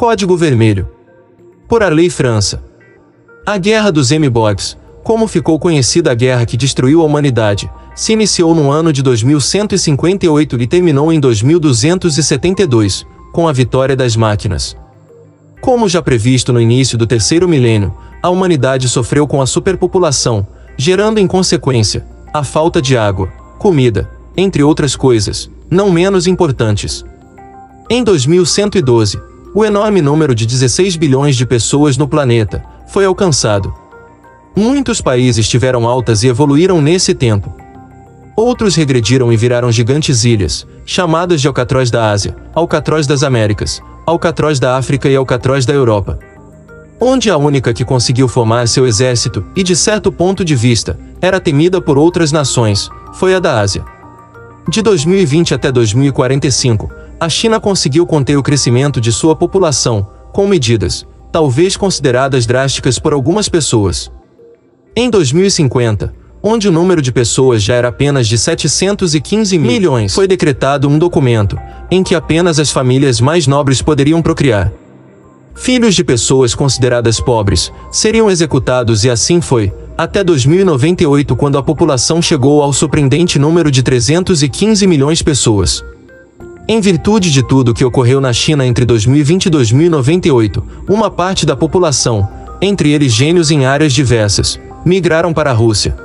Código Vermelho. Por Arley França. A Guerra dos M-Bogs, como ficou conhecida a guerra que destruiu a humanidade, se iniciou no ano de 2158 e terminou em 2272, com a vitória das máquinas. Como já previsto no início do terceiro milênio, a humanidade sofreu com a superpopulação, gerando em consequência a falta de água, comida, entre outras coisas, não menos importantes. Em 2112, o enorme número de 16 bilhões de pessoas no planeta foi alcançado. Muitos países tiveram altas e evoluíram nesse tempo. Outros regrediram e viraram gigantes ilhas, chamadas de Alcatroz da Ásia, Alcatroz das Américas, Alcatroz da África e Alcatroz da Europa. Onde a única que conseguiu formar seu exército, e de certo ponto de vista, era temida por outras nações, foi a da Ásia. De 2020 até 2045, a China conseguiu conter o crescimento de sua população, com medidas, talvez consideradas drásticas por algumas pessoas. Em 2050, onde o número de pessoas já era apenas de 715 milhões, foi decretado um documento, em que apenas as famílias mais nobres poderiam procriar. Filhos de pessoas consideradas pobres seriam executados e assim foi, até 2098, quando a população chegou ao surpreendente número de 315 milhões de pessoas. Em virtude de tudo que ocorreu na China entre 2020 e 2098, uma parte da população, entre eles gênios em áreas diversas, migraram para a Rússia.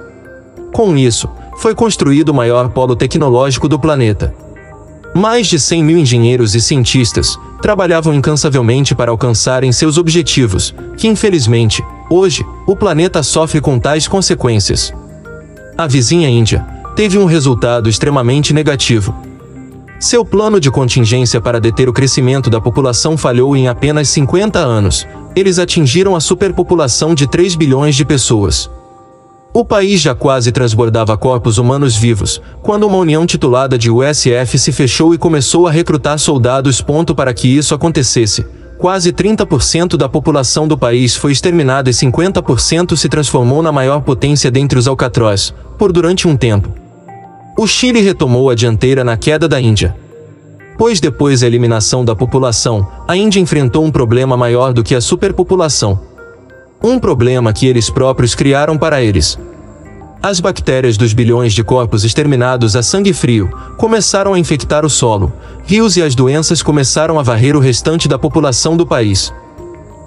Com isso, foi construído o maior polo tecnológico do planeta. Mais de 100 mil engenheiros e cientistas trabalhavam incansavelmente para alcançarem seus objetivos, que infelizmente, hoje, o planeta sofre com tais consequências. A vizinha Índia teve um resultado extremamente negativo. Seu plano de contingência para deter o crescimento da população falhou em apenas 50 anos. Eles atingiram a superpopulação de 3 bilhões de pessoas. O país já quase transbordava corpos humanos vivos, quando uma união titulada de USF se fechou e começou a recrutar soldados. Para que isso acontecesse, quase 30% da população do país foi exterminada e 50% se transformou na maior potência dentre os Alcatroz, por durante um tempo. O Chile retomou a dianteira na queda da Índia. Pois depois da eliminação da população, a Índia enfrentou um problema maior do que a superpopulação. Um problema que eles próprios criaram para eles. As bactérias dos bilhões de corpos exterminados a sangue frio começaram a infectar o solo, rios e as doenças começaram a varrer o restante da população do país.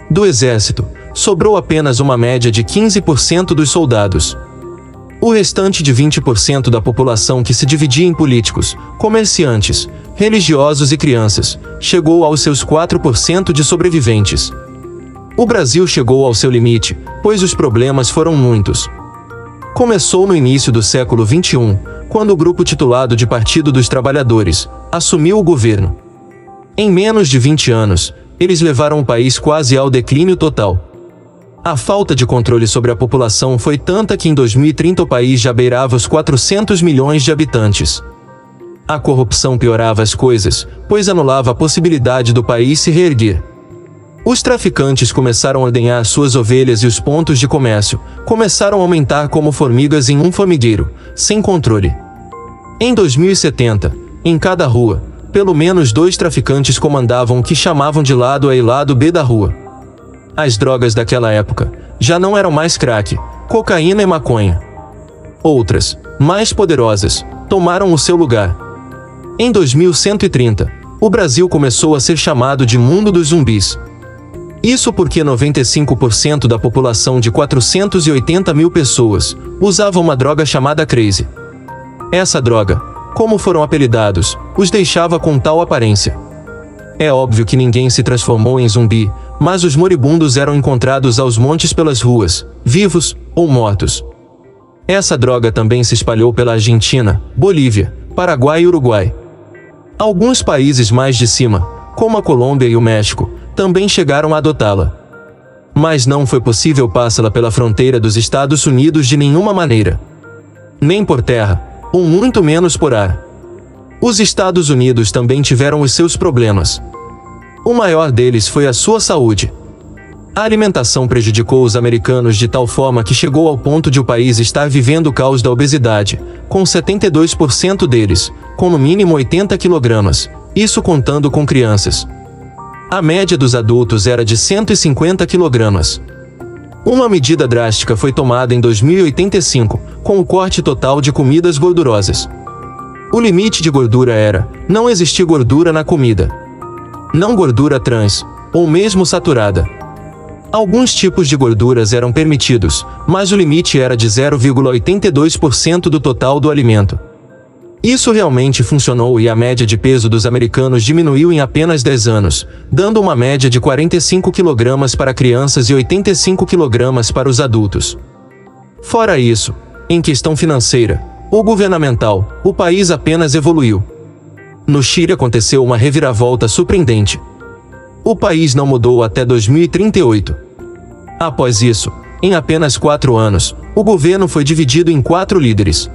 Do exército, sobrou apenas uma média de 15% dos soldados. O restante de 20% da população, que se dividia em políticos, comerciantes, religiosos e crianças, chegou aos seus 4% de sobreviventes. O Brasil chegou ao seu limite, pois os problemas foram muitos. Começou no início do século XXI, quando o grupo titulado de Partido dos Trabalhadores assumiu o governo. Em menos de 20 anos, eles levaram o país quase ao declínio total. A falta de controle sobre a população foi tanta que em 2030 o país já beirava os 400 milhões de habitantes. A corrupção piorava as coisas, pois anulava a possibilidade do país se reerguer. Os traficantes começaram a ordenhar suas ovelhas e os pontos de comércio começaram a aumentar como formigas em um formigueiro, sem controle. Em 2070, em cada rua, pelo menos 2 traficantes comandavam o que chamavam de lado A e lado B da rua. As drogas daquela época já não eram mais crack, cocaína e maconha. Outras, mais poderosas, tomaram o seu lugar. Em 2130, o Brasil começou a ser chamado de mundo dos zumbis. Isso porque 95% da população de 480 mil pessoas usava uma droga chamada Crazy. Essa droga, como foram apelidados, os deixava com tal aparência. É óbvio que ninguém se transformou em zumbi, mas os moribundos eram encontrados aos montes pelas ruas, vivos ou mortos. Essa droga também se espalhou pela Argentina, Bolívia, Paraguai e Uruguai. Alguns países mais de cima, como a Colômbia e o México, também chegaram a adotá-la. Mas não foi possível passá-la pela fronteira dos Estados Unidos de nenhuma maneira. Nem por terra, ou muito menos por ar. Os Estados Unidos também tiveram os seus problemas. O maior deles foi a sua saúde. A alimentação prejudicou os americanos de tal forma que chegou ao ponto de o país estar vivendo o caos da obesidade, com 72% deles, com no mínimo 80 kg, isso contando com crianças. A média dos adultos era de 150 kg. Uma medida drástica foi tomada em 2085, com o corte total de comidas gordurosas. O limite de gordura era: não existir gordura na comida. Não gordura trans, ou mesmo saturada. Alguns tipos de gorduras eram permitidos, mas o limite era de 0,82% do total do alimento. Isso realmente funcionou e a média de peso dos americanos diminuiu em apenas 10 anos, dando uma média de 45 kg para crianças e 85 kg para os adultos. Fora isso, em questão financeira ou governamental, o país apenas evoluiu. No Chile aconteceu uma reviravolta surpreendente. O país não mudou até 2038. Após isso, em apenas 4 anos, o governo foi dividido em 4 líderes: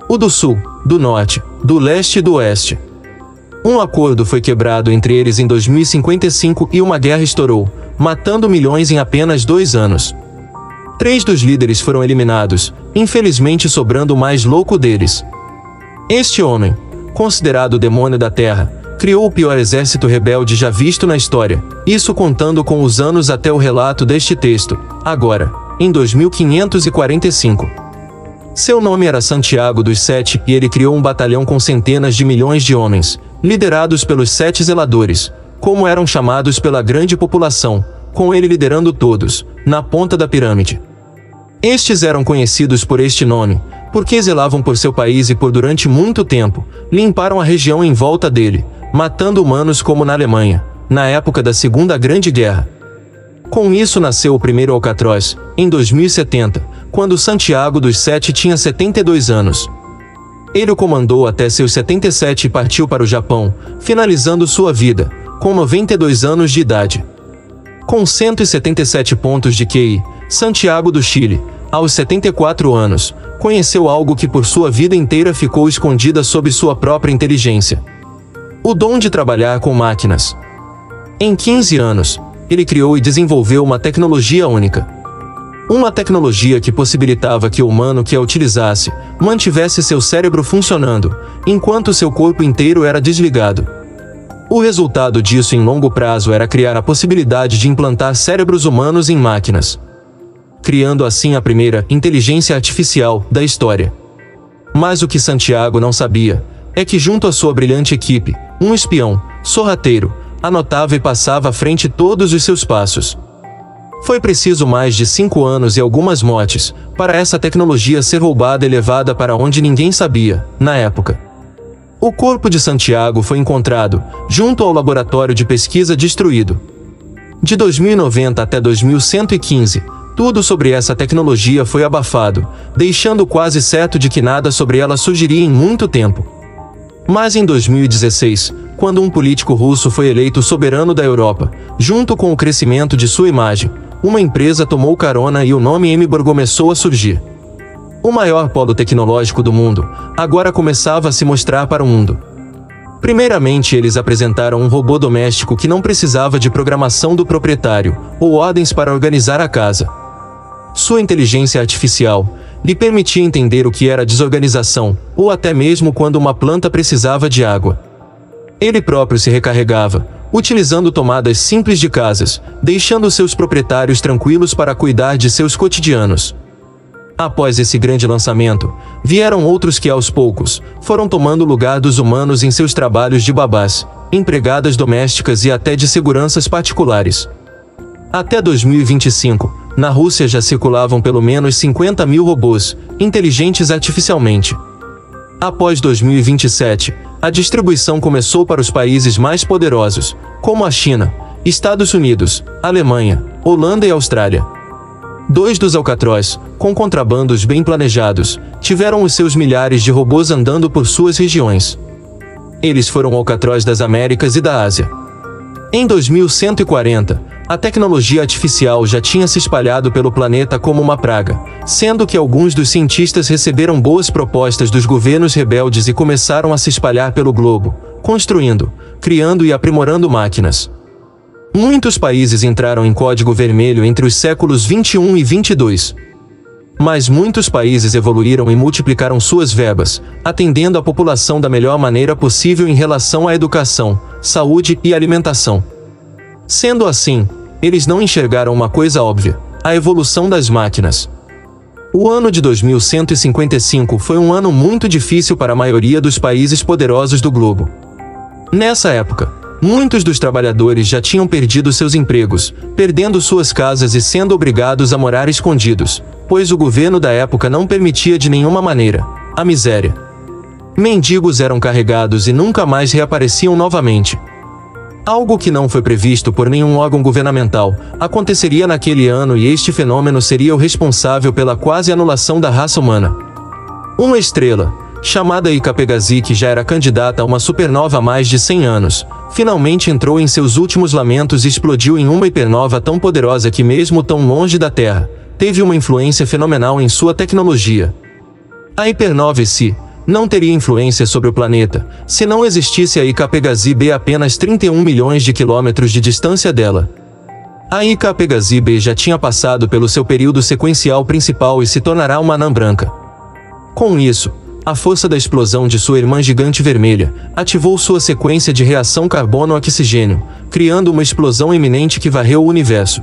o do Sul, do Norte, do Leste e do Oeste. Um acordo foi quebrado entre eles em 2055 e uma guerra estourou, matando milhões em apenas 2 anos. 3 dos líderes foram eliminados, infelizmente sobrando o mais louco deles. Este homem, considerado o demônio da Terra, criou o pior exército rebelde já visto na história, isso contando com os anos até o relato deste texto, agora, em 2545. Seu nome era Santiago dos Sete e ele criou um batalhão com centenas de milhões de homens, liderados pelos 7 zeladores, como eram chamados pela grande população, com ele liderando todos, na ponta da pirâmide. Estes eram conhecidos por este nome, porque zelavam por seu país e por durante muito tempo, limparam a região em volta dele, matando humanos como na Alemanha, na época da Segunda Grande Guerra. Com isso nasceu o primeiro Alcatroz, em 2070, quando Santiago dos Sete tinha 72 anos. Ele o comandou até seus 77 e partiu para o Japão, finalizando sua vida, com 92 anos de idade. Com 177 pontos de QI, Santiago do Chile, aos 74 anos, conheceu algo que por sua vida inteira ficou escondida sob sua própria inteligência: o dom de trabalhar com máquinas. Em 15 anos, ele criou e desenvolveu uma tecnologia única. Uma tecnologia que possibilitava que o humano que a utilizasse, mantivesse seu cérebro funcionando, enquanto seu corpo inteiro era desligado. O resultado disso em longo prazo era criar a possibilidade de implantar cérebros humanos em máquinas, criando assim a primeira inteligência artificial da história. Mas o que Santiago não sabia é que junto à sua brilhante equipe, um espião, sorrateiro, anotava e passava à frente todos os seus passos. Foi preciso mais de 5 anos e algumas mortes para essa tecnologia ser roubada e levada para onde ninguém sabia, na época. O corpo de Santiago foi encontrado, junto ao laboratório de pesquisa destruído. De 2090 até 2115, tudo sobre essa tecnologia foi abafado, deixando quase certo de que nada sobre ela surgiria em muito tempo. Mas em 2016, quando um político russo foi eleito soberano da Europa, junto com o crescimento de sua imagem, uma empresa tomou carona e o nome Emborg começou a surgir. O maior polo tecnológico do mundo, agora começava a se mostrar para o mundo. Primeiramente eles apresentaram um robô doméstico que não precisava de programação do proprietário, ou ordens para organizar a casa. Sua inteligência artificial lhe permitia entender o que era desorganização, ou até mesmo quando uma planta precisava de água. Ele próprio se recarregava, utilizando tomadas simples de casas, deixando seus proprietários tranquilos para cuidar de seus cotidianos. Após esse grande lançamento, vieram outros que aos poucos foram tomando o lugar dos humanos em seus trabalhos de babás, empregadas domésticas e até de seguranças particulares. Até 2025, na Rússia já circulavam pelo menos 50 mil robôs, inteligentes artificialmente. Após 2027, a distribuição começou para os países mais poderosos, como a China, Estados Unidos, Alemanha, Holanda e Austrália. 2 dos Alcatroz, com contrabandos bem planejados, tiveram os seus milhares de robôs andando por suas regiões. Eles foram Alcatroz das Américas e da Ásia. Em 2140, a tecnologia artificial já tinha se espalhado pelo planeta como uma praga, sendo que alguns dos cientistas receberam boas propostas dos governos rebeldes e começaram a se espalhar pelo globo, construindo, criando e aprimorando máquinas. Muitos países entraram em código vermelho entre os séculos 21 e 22. Mas muitos países evoluíram e multiplicaram suas verbas, atendendo a população da melhor maneira possível em relação à educação, saúde e alimentação. Sendo assim, eles não enxergaram uma coisa óbvia: a evolução das máquinas. O ano de 2155 foi um ano muito difícil para a maioria dos países poderosos do globo. Nessa época, muitos dos trabalhadores já tinham perdido seus empregos, perdendo suas casas e sendo obrigados a morar escondidos, pois o governo da época não permitia de nenhuma maneira a miséria. Mendigos eram carregados e nunca mais reapareciam novamente. Algo que não foi previsto por nenhum órgão governamental aconteceria naquele ano, e este fenômeno seria o responsável pela quase anulação da raça humana. Uma estrela, chamada Ika Pegasi, que já era candidata a uma supernova há mais de 100 anos, finalmente entrou em seus últimos lamentos e explodiu em uma hipernova tão poderosa que, mesmo tão longe da Terra, teve uma influência fenomenal em sua tecnologia. A hipernova em si não teria influência sobre o planeta se não existisse a Ika Pegasi b a apenas 31 milhões de quilômetros de distância dela. A Ika Pegasi b já tinha passado pelo seu período sequencial principal e se tornará uma anã branca. Com isso, a força da explosão de sua irmã gigante vermelha ativou sua sequência de reação carbono-oxigênio, criando uma explosão iminente que varreu o universo.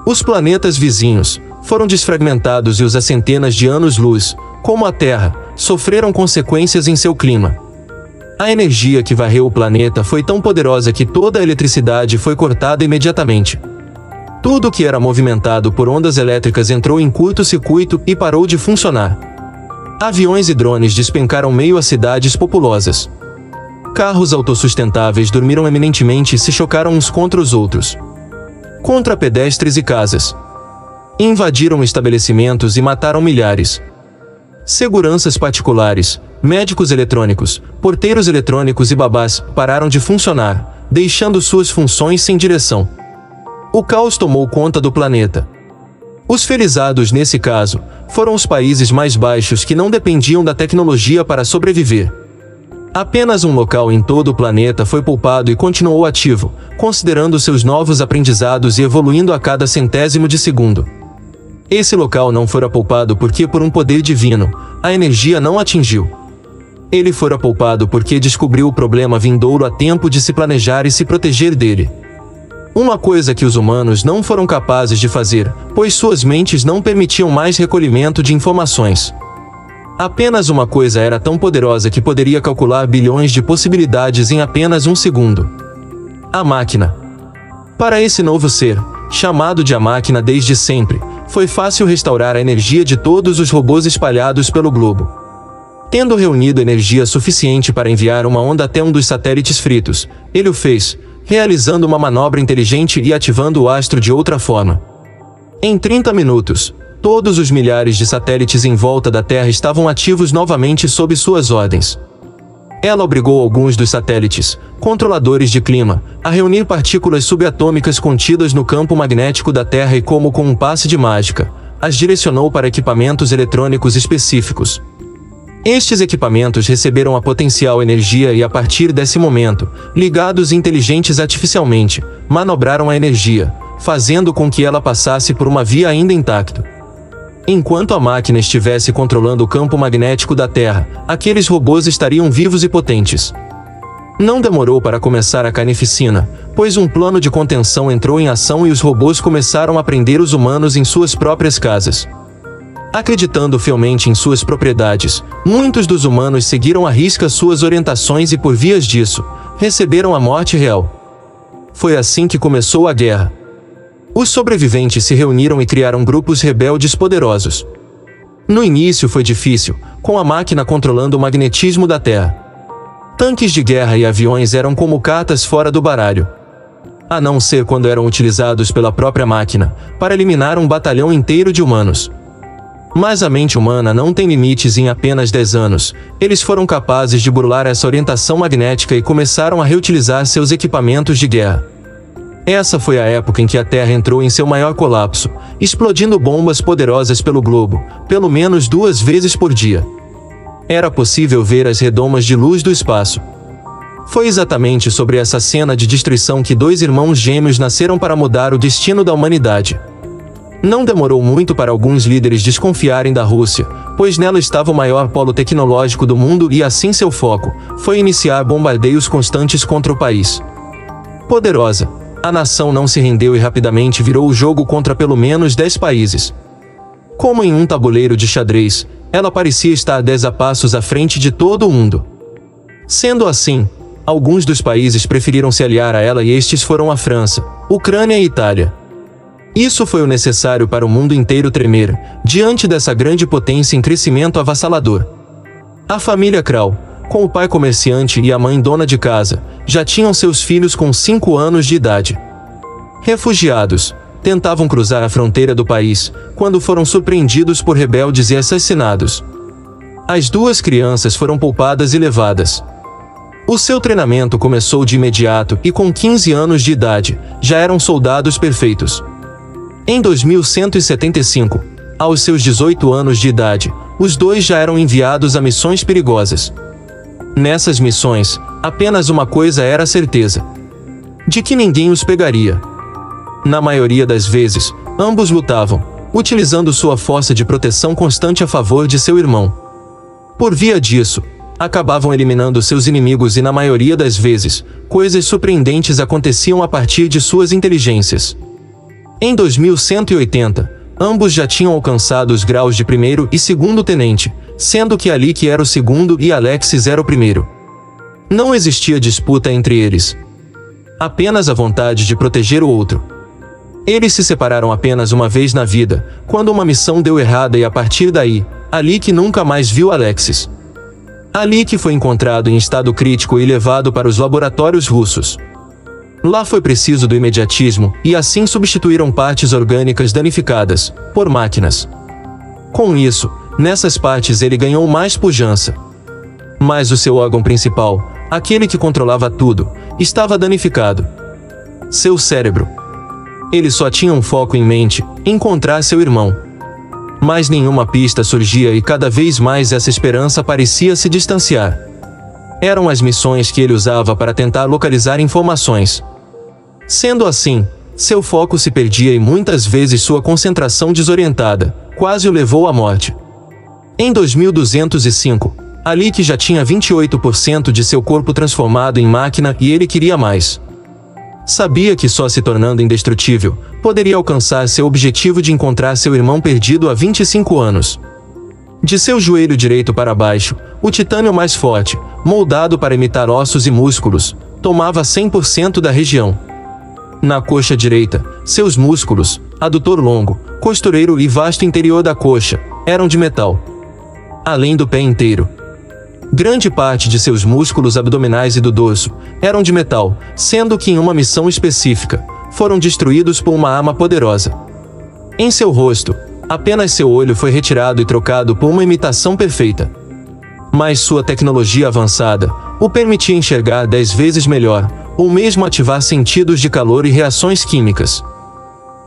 Os planetas vizinhos foram desfragmentados e os há centenas de anos-luz, como a Terra, sofreram consequências em seu clima. A energia que varreu o planeta foi tão poderosa que toda a eletricidade foi cortada imediatamente. Tudo que era movimentado por ondas elétricas entrou em curto-circuito e parou de funcionar. Aviões e drones despencaram meio a cidades populosas. Carros autossustentáveis dormiram eminentemente e se chocaram uns contra os outros. Contra pedestres e casas. Invadiram estabelecimentos e mataram milhares. Seguranças particulares, médicos eletrônicos, porteiros eletrônicos e babás pararam de funcionar, deixando suas funções sem direção. O caos tomou conta do planeta. Os felizados nesse caso foram os países mais baixos que não dependiam da tecnologia para sobreviver. Apenas um local em todo o planeta foi poupado e continuou ativo, considerando seus novos aprendizados e evoluindo a cada centésimo de segundo. Esse local não fora poupado porque, por um poder divino, a energia não atingiu. Ele fora poupado porque descobriu o problema vindouro a tempo de se planejar e se proteger dele. Uma coisa que os humanos não foram capazes de fazer, pois suas mentes não permitiam mais recolhimento de informações. Apenas uma coisa era tão poderosa que poderia calcular bilhões de possibilidades em apenas um segundo: a máquina. Para esse novo ser, chamado de a máquina desde sempre, foi fácil restaurar a energia de todos os robôs espalhados pelo globo. Tendo reunido energia suficiente para enviar uma onda até um dos satélites fritos, ele o fez, realizando uma manobra inteligente e ativando o astro de outra forma. Em 30 minutos, todos os milhares de satélites em volta da Terra estavam ativos novamente sob suas ordens. Ela obrigou alguns dos satélites, controladores de clima, a reunir partículas subatômicas contidas no campo magnético da Terra e, como com um passe de mágica, as direcionou para equipamentos eletrônicos específicos. Estes equipamentos receberam a potencial energia e, a partir desse momento, ligados inteligentes artificialmente, manobraram a energia, fazendo com que ela passasse por uma via ainda intacta. Enquanto a máquina estivesse controlando o campo magnético da Terra, aqueles robôs estariam vivos e potentes. Não demorou para começar a carnificina, pois um plano de contenção entrou em ação e os robôs começaram a prender os humanos em suas próprias casas. Acreditando fielmente em suas propriedades, muitos dos humanos seguiram à risca suas orientações e, por vias disso, receberam a morte real. Foi assim que começou a guerra. Os sobreviventes se reuniram e criaram grupos rebeldes poderosos. No início foi difícil, com a máquina controlando o magnetismo da Terra. Tanques de guerra e aviões eram como cartas fora do baralho. A não ser quando eram utilizados pela própria máquina, para eliminar um batalhão inteiro de humanos. Mas a mente humana não tem limites. Em apenas 10 anos, eles foram capazes de burlar essa orientação magnética e começaram a reutilizar seus equipamentos de guerra. Essa foi a época em que a Terra entrou em seu maior colapso, explodindo bombas poderosas pelo globo, pelo menos 2 vezes por dia. Era possível ver as redomas de luz do espaço. Foi exatamente sobre essa cena de destruição que 2 irmãos gêmeos nasceram para mudar o destino da humanidade. Não demorou muito para alguns líderes desconfiarem da Rússia, pois nela estava o maior polo tecnológico do mundo e assim seu foco foi iniciar bombardeios constantes contra o país. Poderosa, A nação não se rendeu e rapidamente virou o jogo contra pelo menos 10 países. Como em um tabuleiro de xadrez, ela parecia estar 10 passos à frente de todo o mundo. Sendo assim, alguns dos países preferiram se aliar a ela e estes foram a França, Ucrânia e Itália. Isso foi o necessário para o mundo inteiro tremer, diante dessa grande potência em crescimento avassalador. A família Krall, com o pai comerciante e a mãe dona de casa, já tinham seus filhos com 5 anos de idade. Refugiados, tentavam cruzar a fronteira do país, quando foram surpreendidos por rebeldes e assassinados. As 2 crianças foram poupadas e levadas. O seu treinamento começou de imediato e com 15 anos de idade, já eram soldados perfeitos. Em 2175, aos seus 18 anos de idade, os 2 já eram enviados a missões perigosas. Nessas missões, apenas uma coisa era certeza: de que ninguém os pegaria. Na maioria das vezes, ambos lutavam, utilizando sua força de proteção constante a favor de seu irmão. Por via disso, acabavam eliminando seus inimigos e na maioria das vezes, coisas surpreendentes aconteciam a partir de suas inteligências. Em 2180, ambos já tinham alcançado os graus de primeiro e segundo tenente, sendo que Alec era o segundo e Alexis era o primeiro. Não existia disputa entre eles. Apenas a vontade de proteger o outro. Eles se separaram apenas uma vez na vida, quando uma missão deu errada e a partir daí, Alec nunca mais viu Alexis. Alec foi encontrado em estado crítico e levado para os laboratórios russos. Lá foi preciso do imediatismo, e assim substituíram partes orgânicas danificadas, por máquinas. Com isso, nessas partes ele ganhou mais pujança. Mas o seu órgão principal, aquele que controlava tudo, estava danificado. Seu cérebro. Ele só tinha um foco em mente: encontrar seu irmão. Mas nenhuma pista surgia e cada vez mais essa esperança parecia se distanciar. Eram as missões que ele usava para tentar localizar informações. Sendo assim, seu foco se perdia e muitas vezes sua concentração desorientada quase o levou à morte. Em 2205, Alec já tinha 28% de seu corpo transformado em máquina e ele queria mais. Sabia que só se tornando indestrutível, poderia alcançar seu objetivo de encontrar seu irmão perdido há 25 anos. De seu joelho direito para baixo, o titânio mais forte, moldado para imitar ossos e músculos, tomava 100% da região. Na coxa direita, seus músculos, adutor longo, costureiro e vasto interior da coxa, eram de metal. Além do pé inteiro. Grande parte de seus músculos abdominais e do dorso eram de metal, sendo que em uma missão específica, foram destruídos por uma arma poderosa. Em seu rosto, apenas seu olho foi retirado e trocado por uma imitação perfeita. Mas sua tecnologia avançada o permitia enxergar 10 vezes melhor, ou mesmo ativar sentidos de calor e reações químicas.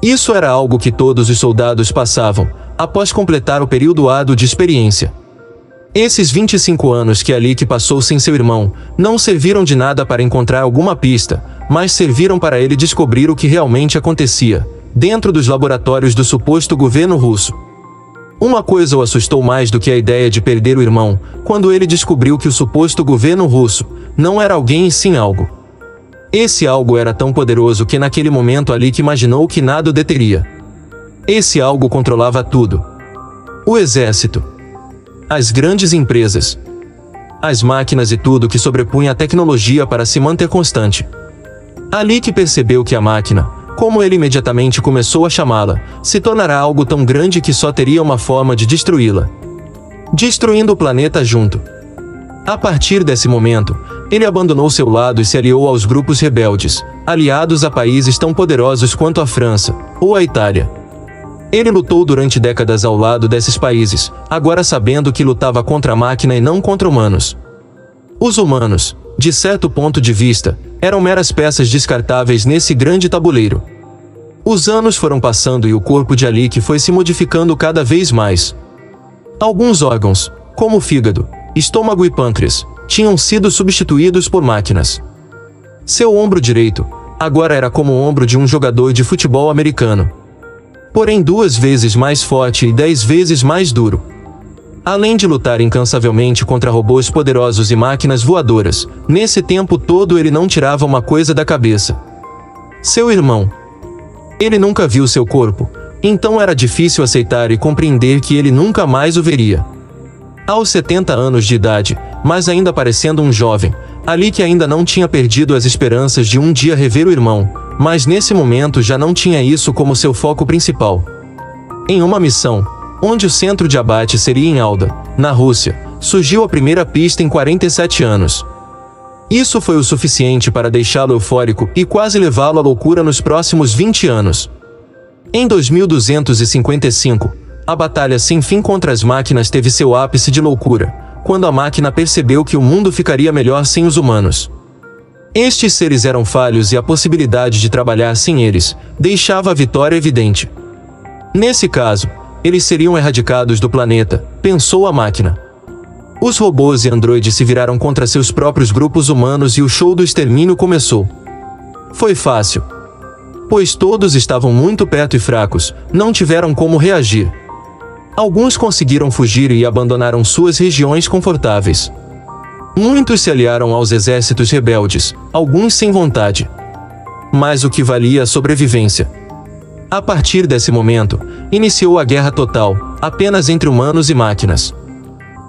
Isso era algo que todos os soldados passavam, após completar o período árduo de experiência. Esses 25 anos que Alec passou sem seu irmão, não serviram de nada para encontrar alguma pista, mas serviram para ele descobrir o que realmente acontecia, dentro dos laboratórios do suposto governo russo. Uma coisa o assustou mais do que a ideia de perder o irmão, quando ele descobriu que o suposto governo russo não era alguém e sim algo. Esse algo era tão poderoso que naquele momento Alec imaginou que nada o deteria. Esse algo controlava tudo. O exército. As grandes empresas. As máquinas e tudo que sobrepunha a tecnologia para se manter constante. Alec percebeu que a máquina, como ele imediatamente começou a chamá-la, se tornará algo tão grande que só teria uma forma de destruí-la. Destruindo o planeta junto. A partir desse momento, ele abandonou seu lado e se aliou aos grupos rebeldes, aliados a países tão poderosos quanto a França, ou a Itália. Ele lutou durante décadas ao lado desses países, agora sabendo que lutava contra a máquina e não contra humanos. Os humanos, de certo ponto de vista, eram meras peças descartáveis nesse grande tabuleiro. Os anos foram passando e o corpo de Alec foi se modificando cada vez mais. Alguns órgãos, como o fígado, estômago e pâncreas, tinham sido substituídos por máquinas. Seu ombro direito, agora era como o ombro de um jogador de futebol americano. Porém 2 vezes mais forte e 10 vezes mais duro. Além de lutar incansavelmente contra robôs poderosos e máquinas voadoras, nesse tempo todo ele não tirava uma coisa da cabeça. seu irmão. Ele nunca viu seu corpo, então era difícil aceitar e compreender que ele nunca mais o veria. Aos 70 anos de idade, mas ainda parecendo um jovem, Ali que ainda não tinha perdido as esperanças de um dia rever o irmão, mas nesse momento já não tinha isso como seu foco principal. Em uma missão, onde o centro de abate seria em Alda, na Rússia, surgiu a primeira pista em 47 anos. Isso foi o suficiente para deixá-lo eufórico e quase levá-lo à loucura nos próximos 20 anos. Em 2255, a batalha sem fim contra as máquinas teve seu ápice de loucura, quando a máquina percebeu que o mundo ficaria melhor sem os humanos. Estes seres eram falhos e a possibilidade de trabalhar sem eles deixava a vitória evidente. Nesse caso, eles seriam erradicados do planeta, pensou a máquina. Os robôs e androides se viraram contra seus próprios grupos humanos e o show do extermínio começou. Foi fácil. Pois todos estavam muito perto e fracos, não tiveram como reagir. Alguns conseguiram fugir e abandonaram suas regiões confortáveis. Muitos se aliaram aos exércitos rebeldes, alguns sem vontade. Mas o que valia a sobrevivência. A partir desse momento, iniciou a guerra total, apenas entre humanos e máquinas.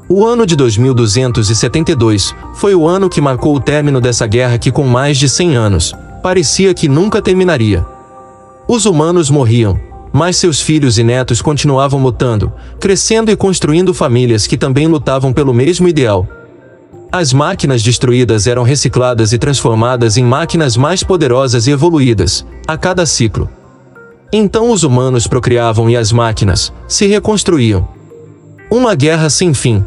O ano de 2272 foi o ano que marcou o término dessa guerra que, com mais de 100 anos, parecia que nunca terminaria. Os humanos morriam, mas seus filhos e netos continuavam lutando, crescendo e construindo famílias que também lutavam pelo mesmo ideal. As máquinas destruídas eram recicladas e transformadas em máquinas mais poderosas e evoluídas, a cada ciclo. Então os humanos procriavam e as máquinas se reconstruíam. Uma guerra sem fim.